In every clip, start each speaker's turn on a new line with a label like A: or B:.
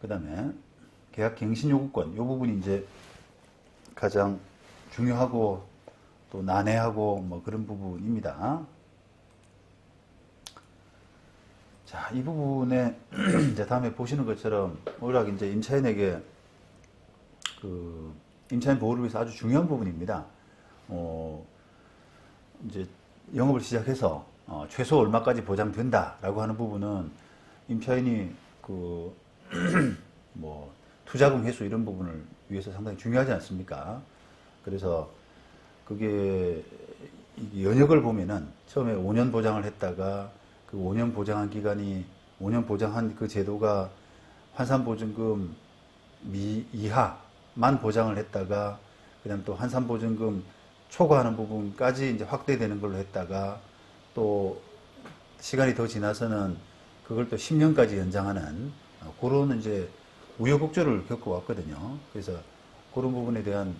A: 그 다음에 계약 갱신 요구권, 요 부분이 이제 가장 중요하고 또 난해하고 뭐 그런 부분입니다. 자, 이 부분에 이제 다음에 보시는 것처럼 워낙 이제 임차인에게 그 임차인 보호를 위해서 아주 중요한 부분입니다. 이제 영업을 시작해서 최소 얼마까지 보장된다라고 하는 부분은 임차인이 그 뭐 투자금 회수 이런 부분을 위해서 상당히 중요하지 않습니까? 그래서 그게 연역을 보면은 처음에 5년 보장을 했다가 그 5년 보장한 기간이 5년 보장한 그 제도가 환산보증금 이하만 보장을 했다가 그다음 또 환산보증금 초과하는 부분까지 이제 확대되는 걸로 했다가 또 시간이 더 지나서는 그걸 또 10년까지 연장하는 그런 이제 우여곡절을 겪어왔거든요. 그래서 그런 부분에 대한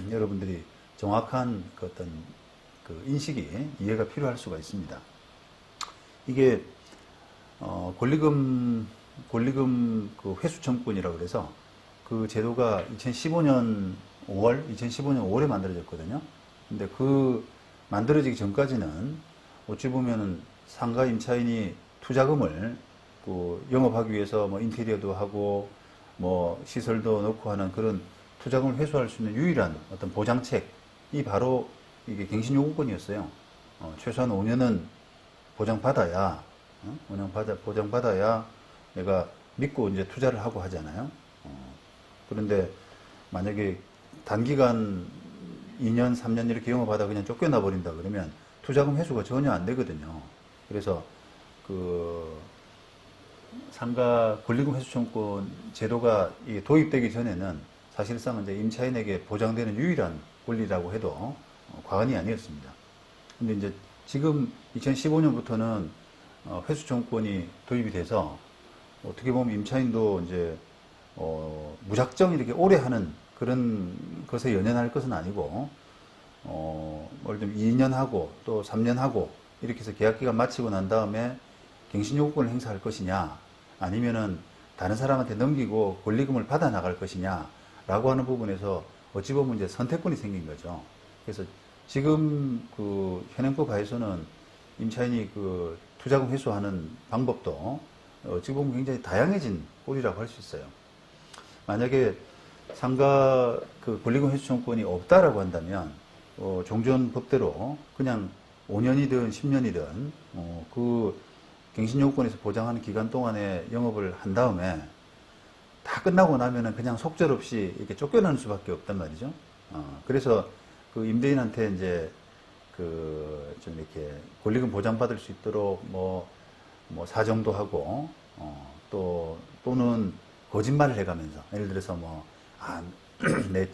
A: 여러분들이 정확한 그 어떤 그 인식이 이해가 필요할 수가 있습니다. 이게 권리금 그 회수 청구권이라고 그래서 그 제도가 2015년 5월에 만들어졌거든요. 근데 그 만들어지기 전까지는 어찌 보면은 상가 임차인이 투자금을 그 영업하기 위해서 뭐 인테리어도 하고 뭐 시설도 넣고 하는 그런 투자금을 회수할 수 있는 유일한 어떤 보장책이 바로 이게 갱신요구권이었어요. 최소한 5년은 보장받아야, 보장받아야 내가 믿고 이제 투자를 하고 하잖아요. 그런데 만약에 단기간 2년, 3년 이렇게 영업하다 그냥 쫓겨나 버린다 그러면 투자금 회수가 전혀 안 되거든요. 그래서 그 상가 권리금 회수 청구권 제도가 도입되기 전에는 사실상 이제 임차인에게 보장되는 유일한 권리라고 해도 과언이 아니었습니다. 근데 이제 지금 2015년부터는 회수 청구권이 도입이 돼서 어떻게 보면 임차인도 이제 무작정 이렇게 오래 하는 그런 것에 연연할 것은 아니고 예를 들면 2년 하고 또 3년 하고 이렇게 해서 계약 기간 마치고 난 다음에 갱신 요구권을 행사할 것이냐 아니면은 다른 사람한테 넘기고 권리금을 받아 나갈 것이냐 라고 하는 부분에서 어찌 보면 이제 선택권이 생긴 거죠. 그래서 지금 그 현행법 하에서는 임차인이 그 투자금 회수하는 방법도 어찌 보면 굉장히 다양해진 꼴이라고 할 수 있어요. 만약에 상가 그 권리금 회수 청구권이 없다라고 한다면 종전 법대로 그냥 5년이든 10년이든 그 갱신요구권에서 보장하는 기간 동안에 영업을 한 다음에 다 끝나고 나면은 그냥 속절없이 이렇게 쫓겨나는 수밖에 없단 말이죠. 그래서 그 임대인한테 이제 그 좀 이렇게 권리금 보장받을 수 있도록 뭐 사정도 하고 또는 거짓말을 해가면서 예를 들어서 내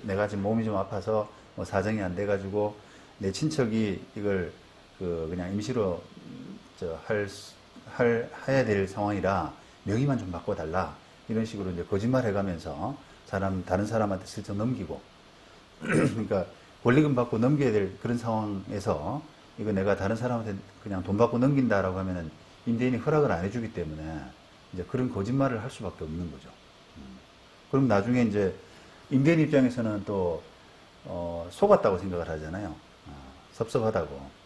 A: 내가 지금 몸이 좀 아파서 뭐 사정이 안 돼가지고 내 친척이 이걸 그냥 임시로 해야 될 상황이라 명의만 좀 바꿔달라 이런 식으로 이제 거짓말 해가면서 다른 사람한테 슬쩍 넘기고 그러니까 권리금 받고 넘겨야 될 그런 상황에서 이거 내가 다른 사람한테 그냥 돈 받고 넘긴다라고 하면은 임대인이 허락을 안 해주기 때문에 이제 그런 거짓말을 할 수밖에 없는 거죠. 그럼 나중에 이제 임대인 입장에서는 또 속았다고 생각을 하잖아요. 섭섭하다고.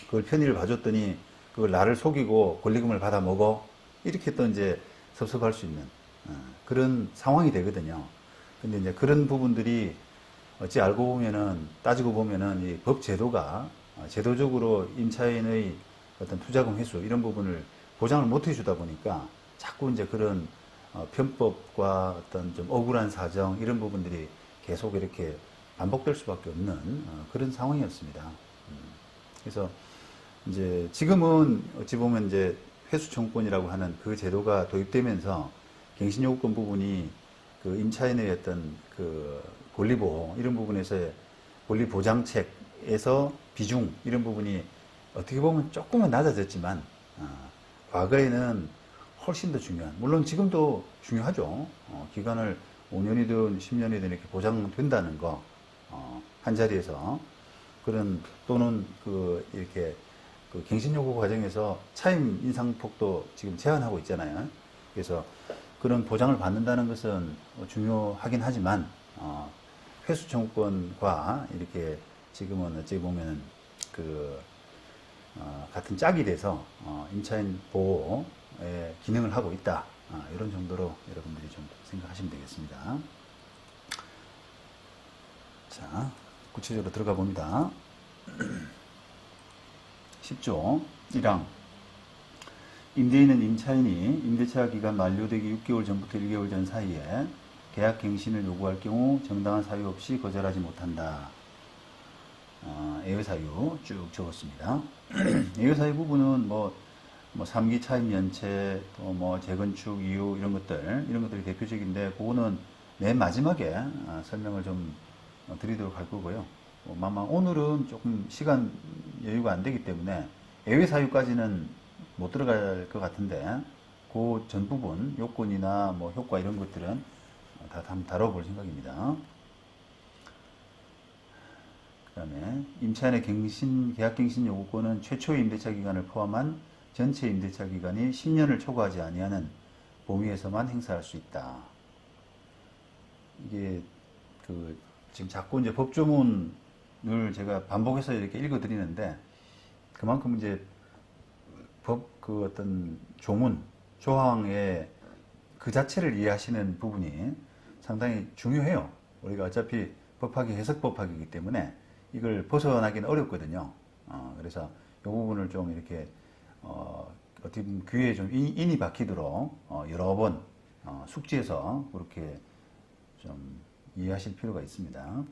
A: 그걸 편의를 봐줬더니 그걸 나를 속이고 권리금을 받아 먹어 이렇게 또 이제 섭섭할 수 있는 그런 상황이 되거든요. 근데 이제 그런 부분들이 어찌 알고 보면은 따지고 보면은 이 법 제도가 제도적으로 임차인의 어떤 투자금 회수 이런 부분을 보장을 못 해주다 보니까 자꾸 이제 그런 편법과 어떤 좀 억울한 사정 이런 부분들이 계속 이렇게 반복될 수밖에 없는 그런 상황이었습니다. 그래서 이제 지금은 어찌 보면 이제 회수 청구권이라고 하는 그 제도가 도입되면서 갱신요구권 부분이 그 임차인의 어떤 그 권리보호 이런 부분에서의 권리보장책에서 비중 이런 부분이 어떻게 보면 조금은 낮아졌지만 과거에는 훨씬 더 중요한 물론 지금도 중요하죠. 기간을 5년이든 10년이든 이렇게 보장된다는 거 한 자리에서 그런 또는 이렇게 그 갱신요구 과정에서 차임 인상폭도 지금 제한하고 있잖아요. 그래서 그런 보장을 받는다는 것은 중요하긴 하지만 회수 청구권과 이렇게 지금은 어찌 보면은 그 같은 짝이 돼서 임차인 보호의 기능을 하고 있다. 이런 정도로 여러분들이 좀 생각하시면 되겠습니다. 자, 구체적으로 들어가 봅니다. 10조 1항 임대인은 임차인이 임대차 기간 만료되기 6개월 전부터 1개월 전 사이에 계약 갱신을 요구할 경우 정당한 사유 없이 거절하지 못한다. 예외 사유 쭉 적었습니다. 예외 사유 부분은 뭐 3기 차임 연체, 또 뭐 재건축 이유 이런 것들이 대표적인데 그거는 맨 마지막에 설명을 좀 드리도록 할 거고요. 아마 오늘은 조금 시간 여유가 안 되기 때문에 예외 사유까지는 못 들어갈 것 같은데 그 전 부분 요건이나 뭐 효과 이런 것들은 다 한번 다뤄볼 생각입니다. 그 다음에 임차인의 계약갱신 요구권은 최초의 임대차 기간을 포함한 전체 임대차 기간이 10년을 초과하지 아니하는 범위에서만 행사할 수 있다. 이게 지금 자꾸 이제 법조문을 제가 반복해서 이렇게 읽어드리는데 그만큼 이제 어떤 조항의 그 자체를 이해하시는 부분이 상당히 중요해요. 우리가 어차피 법학이 해석법학이기 때문에 이걸 벗어나기는 어렵거든요. 그래서 이 부분을 좀 이렇게 어떻게 보면 귀에 좀 인이 박히도록 여러 번 숙지해서 그렇게 좀 이해하실 필요가 있습니다.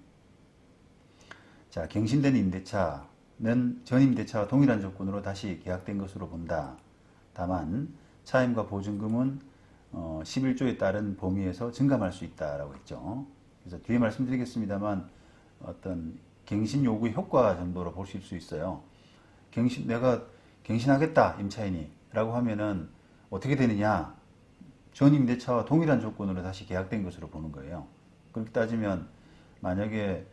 A: 자, 갱신된 임대차는 전 임대차와 동일한 조건으로 다시 계약된 것으로 본다. 다만 차임과 보증금은 11조에 따른 범위에서 증감할 수 있다라고 했죠. 그래서 뒤에 말씀드리겠습니다만 어떤 갱신 요구의 효과 정도로 보실 수 있어요. 내가 갱신하겠다 임차인이 라고 하면은 어떻게 되느냐, 전 임대차와 동일한 조건으로 다시 계약된 것으로 보는 거예요. 그렇게 따지면 만약에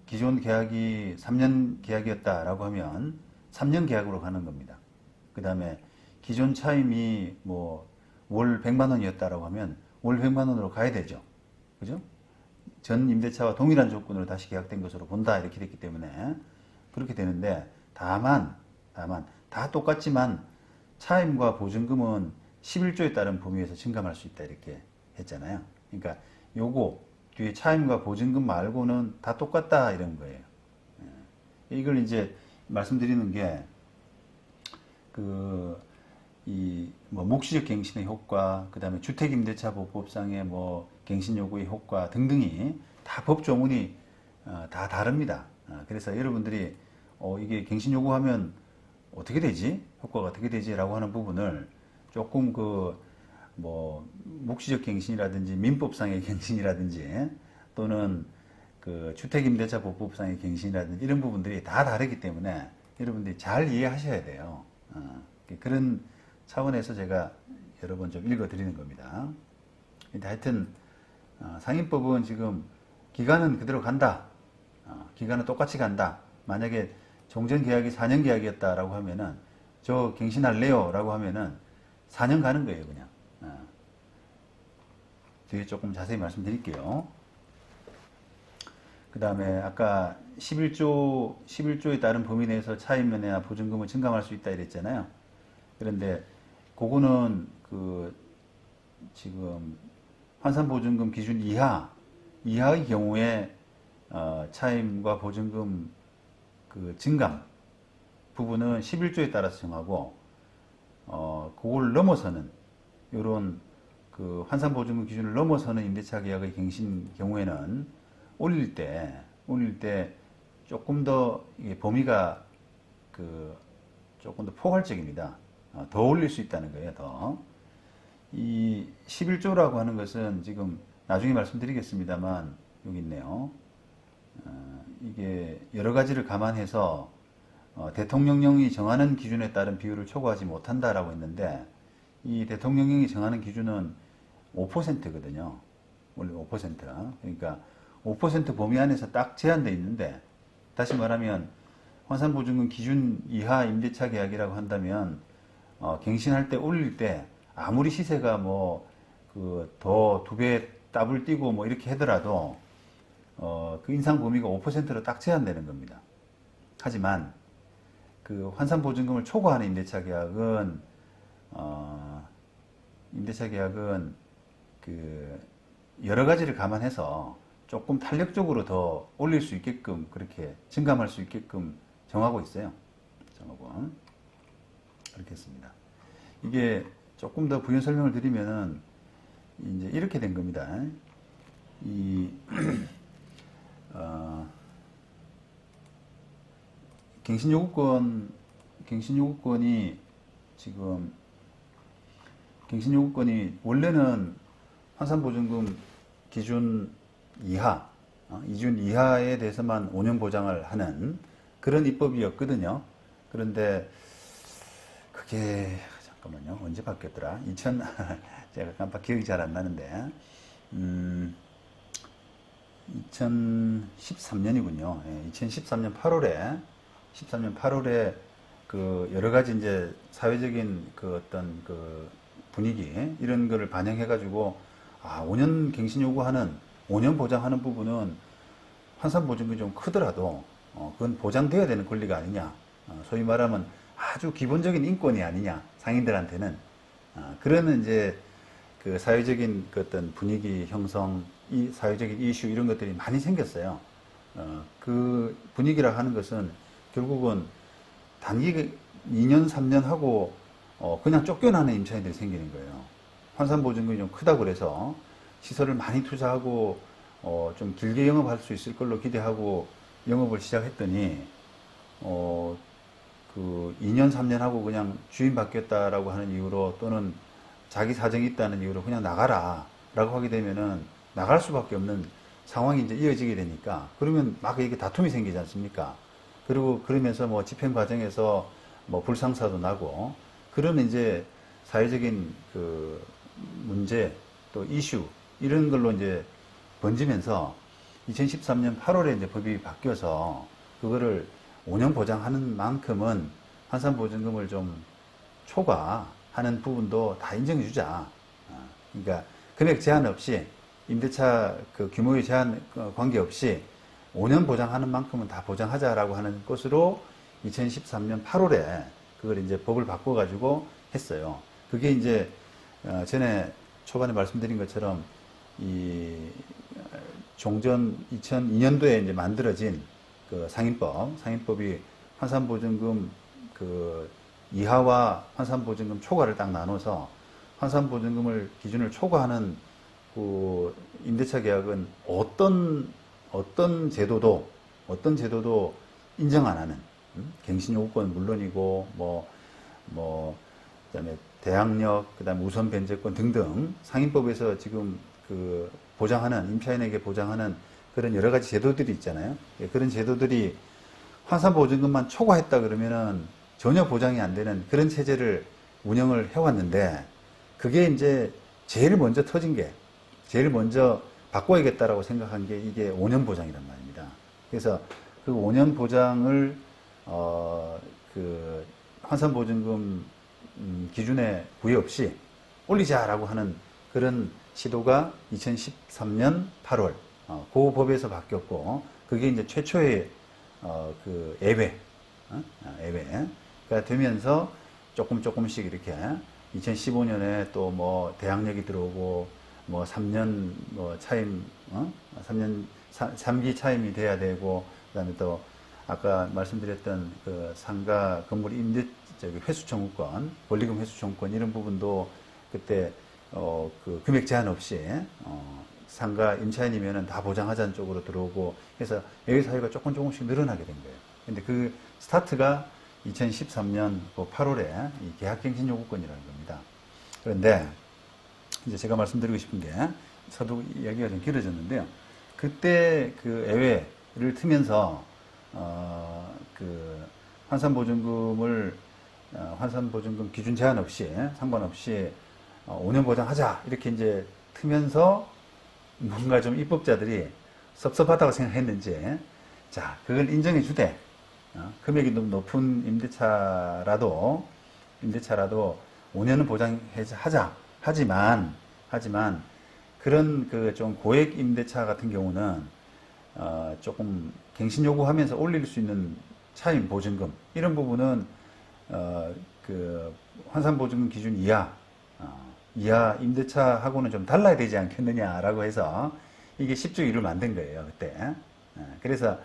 A: 기존 계약이 3년 계약이었다라고 하면 3년 계약으로 가는 겁니다. 그 다음에 기존 차임이 뭐 월 100만 원이었다라고 하면 월 100만 원으로 가야 되죠. 그죠? 전 임대차와 동일한 조건으로 다시 계약된 것으로 본다 이렇게 됐기 때문에 그렇게 되는데 다만 다 똑같지만 차임과 보증금은 11조에 따른 범위에서 증감할 수 있다 이렇게 했잖아요. 그러니까 요거 뒤에 차임과 보증금 말고는 다 똑같다 이런 거예요. 이걸 이제 말씀드리는 게 뭐 묵시적 갱신의 효과, 그 다음에 주택임대차보호법상의 뭐 갱신 요구의 효과 등등이 다 법조문이 다 다릅니다. 그래서 여러분들이 이게 갱신 요구하면 어떻게 되지? 효과가 어떻게 되지? 라고 하는 부분을 조금 뭐 묵시적 갱신이라든지 민법상의 갱신이라든지 또는 주택임대차보호법상의 갱신이라든지 이런 부분들이 다 다르기 때문에 여러분들이 잘 이해하셔야 돼요. 그런 차원에서 제가 여러 번 좀 읽어 드리는 겁니다. 근데 하여튼 상임법은 지금 기간은 그대로 간다. 기간은 똑같이 간다. 만약에 종전 계약이 4년 계약이었다라고 하면은 저 갱신할래요 라고 하면은 4년 가는 거예요, 그냥. 뒤에 조금 자세히 말씀드릴게요. 그 다음에 아까 11조에 따른 범위 내에서 차임면회나 보증금을 증감할 수 있다 이랬잖아요. 그런데 그거는 지금 환산보증금 기준 이하의 경우에 차임과 보증금 증감 부분은 11조에 따라서 정하고 그걸 넘어서는 요런 환산보증금 기준을 넘어서는 임대차 계약의 갱신 경우에는 올릴 때 조금 더 범위가 조금 더 포괄적입니다. 더 올릴 수 있다는 거예요. 더. 이 11조라고 하는 것은 지금 나중에 말씀드리겠습니다만 여기 있네요. 이게 여러 가지를 감안해서 대통령령이 정하는 기준에 따른 비율을 초과하지 못한다라고 했는데 이 대통령령이 정하는 기준은 5%거든요. 원래 5%. 그러니까 5% 범위 안에서 딱 제한되어 있는데 다시 말하면 환산보증금 기준 이하 임대차 계약이라고 한다면 갱신할 때 올릴 때 아무리 시세가 뭐 그 더 두 배 더블 뛰고 뭐 이렇게 하더라도 그 인상 범위가 5%로 딱 제한되는 겁니다. 하지만 그 환산보증금을 초과하는 임대차 계약은 그 여러 가지를 감안해서 조금 탄력적으로 더 올릴 수 있게끔 그렇게 증감할 수 있게끔 정하고 있어요. 정하고 그렇게 했습니다. 이게 조금 더 부연 설명을 드리면은 이제 이렇게 된 겁니다. 이 갱신요구권이 지금 갱신요구권이 원래는 환산보증금 기준 이하, 이준 이하에 대해서만 5년 보장을 하는 그런 입법이었거든요. 그런데 그게 잠깐만요. 언제 바뀌었더라? 제가 깜빡 기억이 잘 안 나는데 2013년이군요. 2013년 8월에 그 여러 가지 이제 사회적인 그 어떤 그 분위기 이런 거를 반영해 가지고 5년 갱신 요구하는 5년 보장하는 부분은 환산 보증금이 좀 크더라도 그건 보장돼야 되는 권리가 아니냐. 소위 말하면 아주 기본적인 인권이 아니냐. 상인들한테는 그러는 이제 그 사회적인 그 어떤 분위기 형성, 이 사회적인 이슈 이런 것들이 많이 생겼어요. 그 분위기라 하는 것은 결국은 단기 2년, 3년 하고 그냥 쫓겨나는 임차인들이 생기는 거예요. 환산보증금이 좀 크다고 그래서 시설을 많이 투자하고 좀 길게 영업할 수 있을 걸로 기대하고 영업을 시작했더니 그 2년, 3년 하고 그냥 주인 바뀌었다라고 하는 이유로 또는 자기 사정이 있다는 이유로 그냥 나가라 라고 하게 되면은 나갈 수밖에 없는 상황이 이제 이어지게 되니까 그러면 막 이게 다툼이 생기지 않습니까? 그리고 그러면서 뭐 집행 과정에서 뭐 불상사도 나고 그런 이제 사회적인 그 문제 또 이슈 이런 걸로 이제 번지면서 2013년 8월에 이제 법이 바뀌어서 그거를 5년 보장하는 만큼은 환산보증금을 좀 초과하는 부분도 다 인정해 주자. 그러니까 금액 제한 없이 임대차 그 규모의 제한 관계없이 5년 보장하는 만큼은 다 보장하자라고 하는 것으로 2013년 8월에 그걸 이제 법을 바꿔가지고 했어요. 그게 이제 전에 초반에 말씀드린 것처럼 이 종전 2002년도에 이제 만들어진 그 상인법이 환산보증금 그 이하와 환산보증금 초과를 딱 나눠서 환산보증금을 기준을 초과하는 그 임대차 계약은 어떤 제도도 인정 안 하는 갱신요구권 물론이고 그다음에 대항력 그다음에 우선 변제권 등등 상인법에서 지금 그 보장하는 임차인에게 보장하는 그런 여러 가지 제도들이 있잖아요. 그런 제도들이 환산보증금만 초과했다 그러면은 전혀 보장이 안 되는 그런 체제를 운영을 해왔는데 그게 이제 제일 먼저 터진 게 제일 먼저 바꿔야겠다라고 생각한 게 이게 5년 보장이란 말입니다. 그래서 그 5년 보장을 그 환산보증금 기준에 구애 없이 올리자라고 하는 그런 시도가 2013년 8월 그 법에서 바뀌었고 그게 이제 최초의 그 예외가 되면서 조금씩 이렇게 2015년에 또 뭐 대항력이 들어오고 뭐 3년 뭐 차임 3기 차임이 돼야 되고 그다음에 또 아까 말씀드렸던 그 상가 건물 회수 청구권, 권리금 회수 청구권 이런 부분도 그때 그 금액 제한 없이 상가 임차인이면은 다 보장하자는 쪽으로 들어오고 해서 예외 사유가 조금씩 늘어나게 된 거예요. 근데 그 스타트가 2013년 8월에 이 계약갱신 요구권이라는 겁니다. 그런데 이제 제가 말씀드리고 싶은 게 서두 이야기가 좀 길어졌는데요. 그때 그 예외를 트면서 그 환산보증금 기준 제한 없이 상관없이 5년 보장하자 이렇게 이제 트면서 뭔가 좀 입법자들이 섭섭하다고 생각했는지 자 그걸 인정해 주되 금액이 너무 높은 임대차라도 5년은 보장하자. 하지만 그런 그 좀 고액 임대차 같은 경우는 조금 갱신 요구하면서 올릴 수 있는 차임 보증금 이런 부분은 그 환산 보증금 기준 이하 임대차하고는 좀 달라야 되지 않겠느냐라고 해서 이게 10조 1을 만든 거예요 그때. 그래서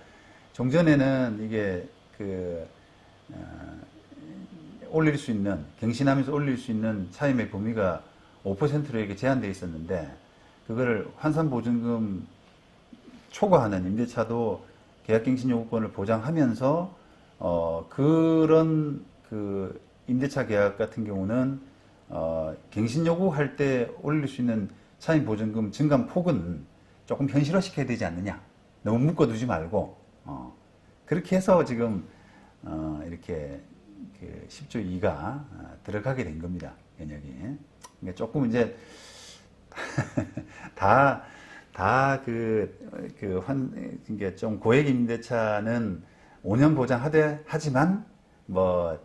A: 종전에는 이게 그 올릴 수 있는 갱신하면서 올릴 수 있는 차임의 범위가 5%로 이렇게 제한되어 있었는데 그거를 환산 보증금 초과하는 임대차도 계약갱신 요구권을 보장하면서 그런 그 임대차 계약 같은 경우는 갱신 요구할 때 올릴 수 있는 차임 보증금 증감 폭은 조금 현실화시켜야 되지 않느냐. 너무 묶어두지 말고 그렇게 해서 지금 이렇게 그 10조 2가 들어가게 된 겁니다. 연역이. 그러니까 조금 이제 이게 좀 고액 임대차는 5년 보장하지만 뭐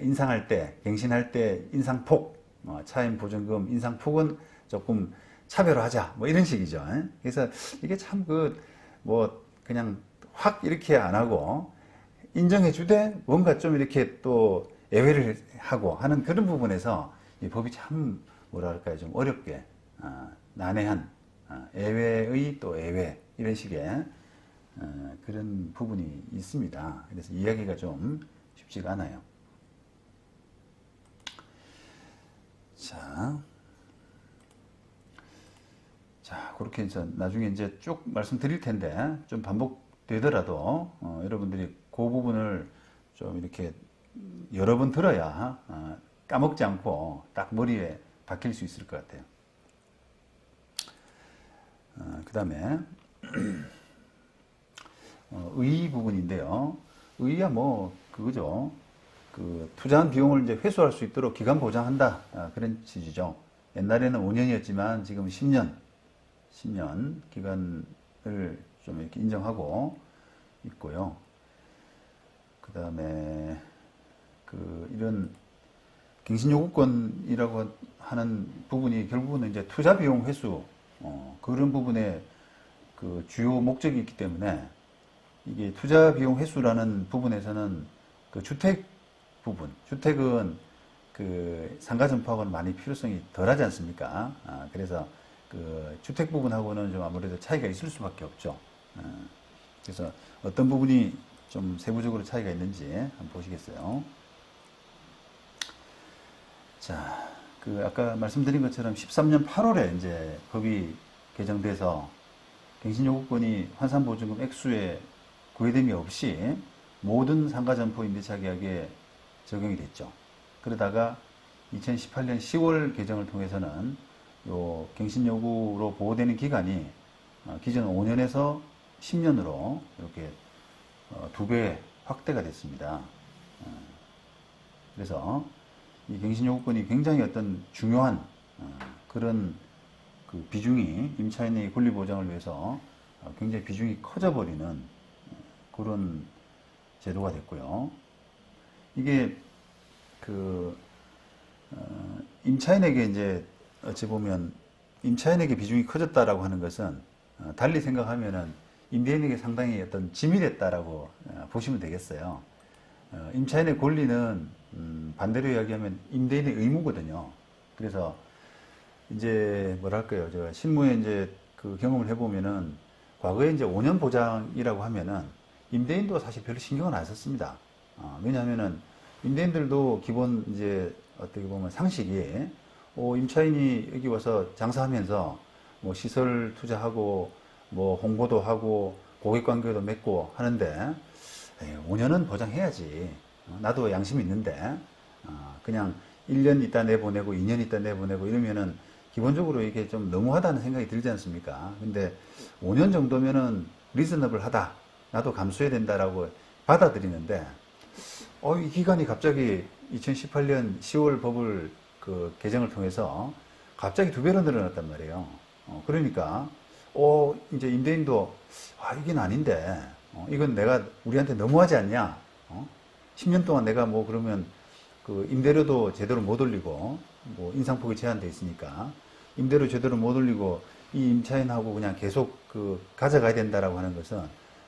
A: 인상할 때, 갱신할 때 인상폭, 차임 보증금 인상폭은 조금 차별화하자, 뭐 이런 식이죠. 그래서 이게 참 뭐 그냥 확 이렇게 안 하고 인정해 주되 뭔가 좀 이렇게 또 예외를 하고 하는 그런 부분에서 이 법이 참 뭐랄까요, 좀 어렵게 난해한 예외의 또 예외 이런 식의 그런 부분이 있습니다. 그래서 이야기가 좀 쉽지가 않아요. 자, 그렇게 이제 나중에 이제 쭉 말씀드릴 텐데 좀 반복되더라도 여러분들이 그 부분을 좀 이렇게 여러 번 들어야 까먹지 않고 딱 머리에 박힐 수 있을 것 같아요. 그 다음에 의 부분인데요. 의야 뭐 그거죠. 그 투자한 비용을 이제 회수할 수 있도록 기간 보장한다. 그런 취지죠. 옛날에는 5년이었지만 지금 10년 기간을 좀 이렇게 인정하고 있고요. 그 다음에 이런 갱신요구권이라고 하는 부분이 결국은 이제 투자 비용 회수 그런 부분에 그 주요 목적이 있기 때문에 이게 투자 비용 회수라는 부분에서는 그 주택 부분, 주택은 그 상가 전포하고는 많이 필요성이 덜하지 않습니까? 그래서 그 주택 부분하고는 좀 아무래도 차이가 있을 수밖에 없죠. 그래서 어떤 부분이 좀 세부적으로 차이가 있는지 한번 보시겠어요? 자, 아까 말씀드린 것처럼 13년 8월에 이제 법이 개정돼서 갱신요구권이 환산보증금 액수에 구애됨이 없이 모든 상가점포 임대차 계약에 적용이 됐죠. 그러다가 2018년 10월 개정을 통해서는 요 갱신요구로 보호되는 기간이 기존 5년에서 10년으로 이렇게 2배 확대가 됐습니다. 그래서 이 갱신요구권이 굉장히 어떤 중요한 그런 그 비중이 임차인의 권리 보장을 위해서 굉장히 비중이 커져버리는 그런 제도가 됐고요. 이게 임차인에게 이제 어찌 보면 임차인에게 비중이 커졌다라고 하는 것은 달리 생각하면은 임대인에게 상당히 어떤 짐이 됐다라고 보시면 되겠어요. 임차인의 권리는 반대로 이야기하면 임대인의 의무거든요. 그래서 이제 뭐랄까요, 제가 실무에 이제 그 경험을 해보면은 과거에 이제 5년 보장이라고 하면은 임대인도 사실 별로 신경을 안 썼습니다. 왜냐하면은 임대인들도 기본 이제 어떻게 보면 상식이 임차인이 여기 와서 장사하면서 뭐 시설 투자하고 뭐 홍보도 하고 고객 관계도 맺고 하는데 5년은 보장해야지. 나도 양심이 있는데 그냥 1년 있다 내보내고 2년 있다 내보내고 이러면은 기본적으로 이게 좀 너무하다는 생각이 들지 않습니까? 근데 5년 정도면은 리즈너블 하다. 나도 감수해야 된다라고 받아들이는데 이 기간이 갑자기 2018년 10월 법을 그 개정을 통해서 갑자기 2배로 늘어났단 말이에요. 그러니까 이제 임대인도 이건 아닌데 이건 내가 우리한테 너무하지 않냐? 10년 동안 내가 뭐 그러면 그 임대료도 제대로 못 올리고 뭐 인상폭이 제한돼 있으니까 임대료 제대로 못 올리고 이 임차인하고 그냥 계속 그 가져가야 된다라고 하는 것은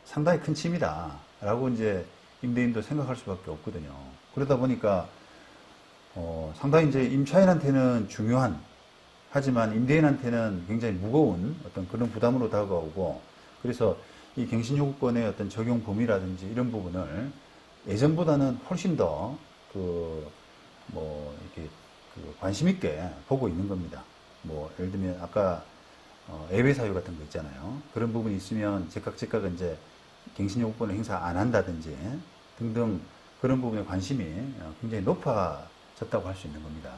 A: 상당히 큰 침이다라고 이제 임대인도 생각할 수밖에 없거든요. 그러다 보니까 상당히 이제 임차인한테는 중요한 하지만 임대인한테는 굉장히 무거운 어떤 그런 부담으로 다가오고 그래서 이 갱신요구권의 어떤 적용 범위라든지 이런 부분을 예전보다는 훨씬 더 이렇게 관심 있게 보고 있는 겁니다. 뭐 예를 들면 아까 예외 사유 같은 거 있잖아요. 그런 부분이 있으면 즉각 이제 갱신요구권을 행사 안 한다든지 등등 그런 부분에 관심이 굉장히 높아졌다고 할 수 있는 겁니다.